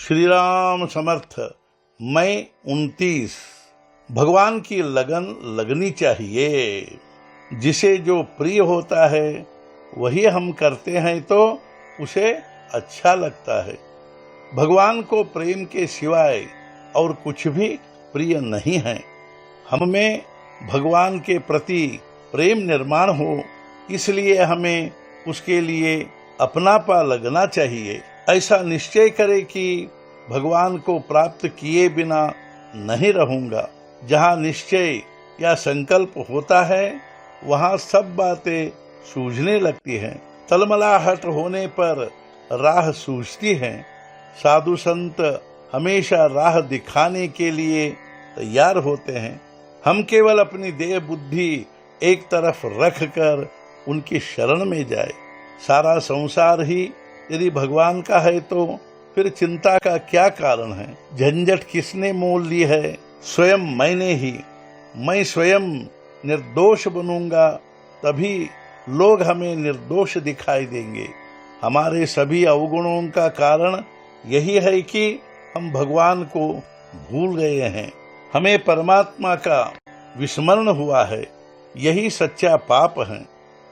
श्री राम समर्थ। मई 29। भगवान की लगन लगनी चाहिए। जिसे जो प्रिय होता है वही हम करते हैं तो उसे अच्छा लगता है। भगवान को प्रेम के सिवाय और कुछ भी प्रिय नहीं है। हम में भगवान के प्रति प्रेम निर्माण हो, इसलिए हमें उसके लिए अपनापा लगना चाहिए। ऐसा निश्चय करे कि भगवान को प्राप्त किए बिना नहीं रहूंगा। जहाँ निश्चय या संकल्प होता है वहाँ सब बातें सूझने लगती हैं। तलमलाहट होने पर राह सूझती है। साधु संत हमेशा राह दिखाने के लिए तैयार होते हैं। हम केवल अपनी देह बुद्धि एक तरफ रखकर उनकी शरण में जाए। सारा संसार ही यदि भगवान का है तो फिर चिंता का क्या कारण है। झंझट किसने मोल ली है? स्वयं मैंने ही। मैं स्वयं निर्दोष बनूंगा तभी लोग हमें निर्दोष दिखाई देंगे। हमारे सभी अवगुणों का कारण यही है कि हम भगवान को भूल गए हैं। हमें परमात्मा का विस्मरण हुआ है। यही सच्चा पाप है।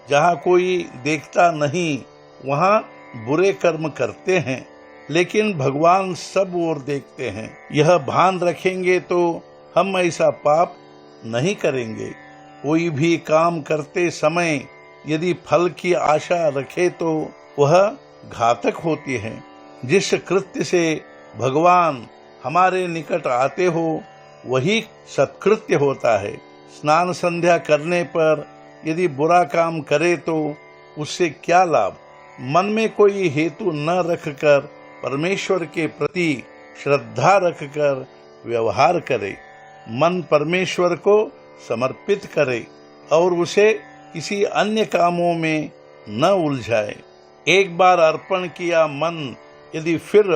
जहाँ कोई देखता नहीं वहाँ बुरे कर्म करते हैं, लेकिन भगवान सब ओर देखते हैं। यह भान रखेंगे तो हम ऐसा पाप नहीं करेंगे। कोई भी काम करते समय यदि फल की आशा रखे तो वह घातक होती है। जिस कृत्य से भगवान हमारे निकट आते हो वही सत्कृत्य होता है। स्नान संध्या करने पर यदि बुरा काम करे तो उससे क्या लाभ? मन में कोई हेतु न रखकर परमेश्वर के प्रति श्रद्धा रखकर व्यवहार करे। मन परमेश्वर को समर्पित करे और उसे किसी अन्य कामों में न उलझाए। एक बार अर्पण किया मन यदि फिर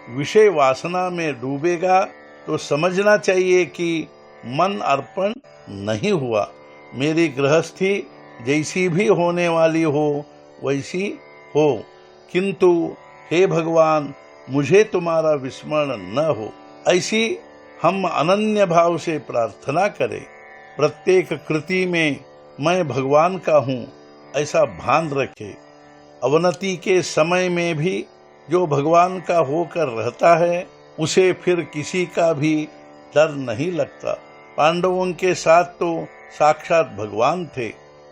विषय वासना में डूबेगा तो समझना चाहिए कि मन अर्पण नहीं हुआ। मेरी गृहस्थी जैसी भी होने वाली हो वैसी हो, किंतु हे भगवान मुझे तुम्हारा विस्मरण न हो, ऐसी हम अनन्य भाव से प्रार्थना करें। प्रत्येक कृति में मैं भगवान का हूँ ऐसा भान रखे। अवनति के समय में भी जो भगवान का होकर रहता है उसे फिर किसी का भी डर नहीं लगता। पांडवों के साथ तो साक्षात भगवान थे,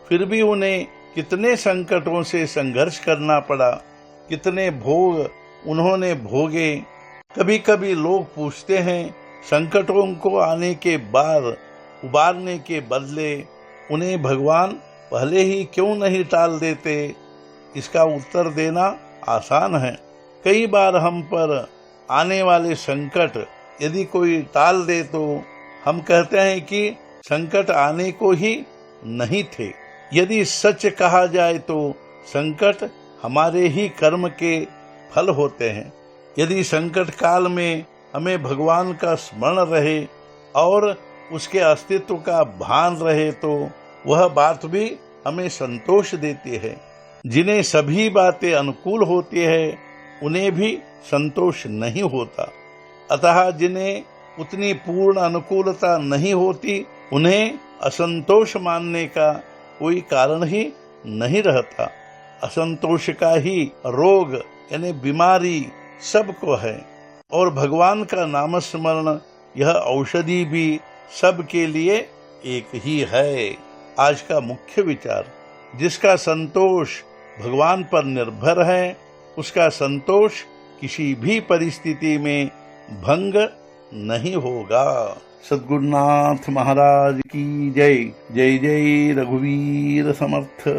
फिर भी उन्हें कितने संकटों से संघर्ष करना पड़ा, कितने भोग उन्होंने भोगे। कभी कभी लोग पूछते हैं संकटों को आने के बाद उबारने के बदले उन्हें भगवान पहले ही क्यों नहीं टाल देते? इसका उत्तर देना आसान है। कई बार हम पर आने वाले संकट यदि कोई टाल दे तो हम कहते हैं कि संकट आने को ही नहीं थे। यदि सच कहा जाए तो संकट हमारे ही कर्म के फल होते हैं। यदि संकट काल में हमें भगवान का स्मरण रहे और उसके अस्तित्व का भान रहे तो वह बात भी हमें संतोष देती है। जिन्हें सभी बातें अनुकूल होती है उन्हें भी संतोष नहीं होता। अतः जिन्हें उतनी पूर्ण अनुकूलता नहीं होती उन्हें असंतोष मानने का कोई कारण ही नहीं रहता। असंतोष का ही रोग यानी बीमारी सबको है और भगवान का नाम स्मरण यह औषधि भी सबके लिए एक ही है। आज का मुख्य विचार, जिसका संतोष भगवान पर निर्भर है उसका संतोष किसी भी परिस्थिति में भंग नहीं होगा। सद्गुरुनाथ महाराज की जय। जय जय रघुवीर समर्थ।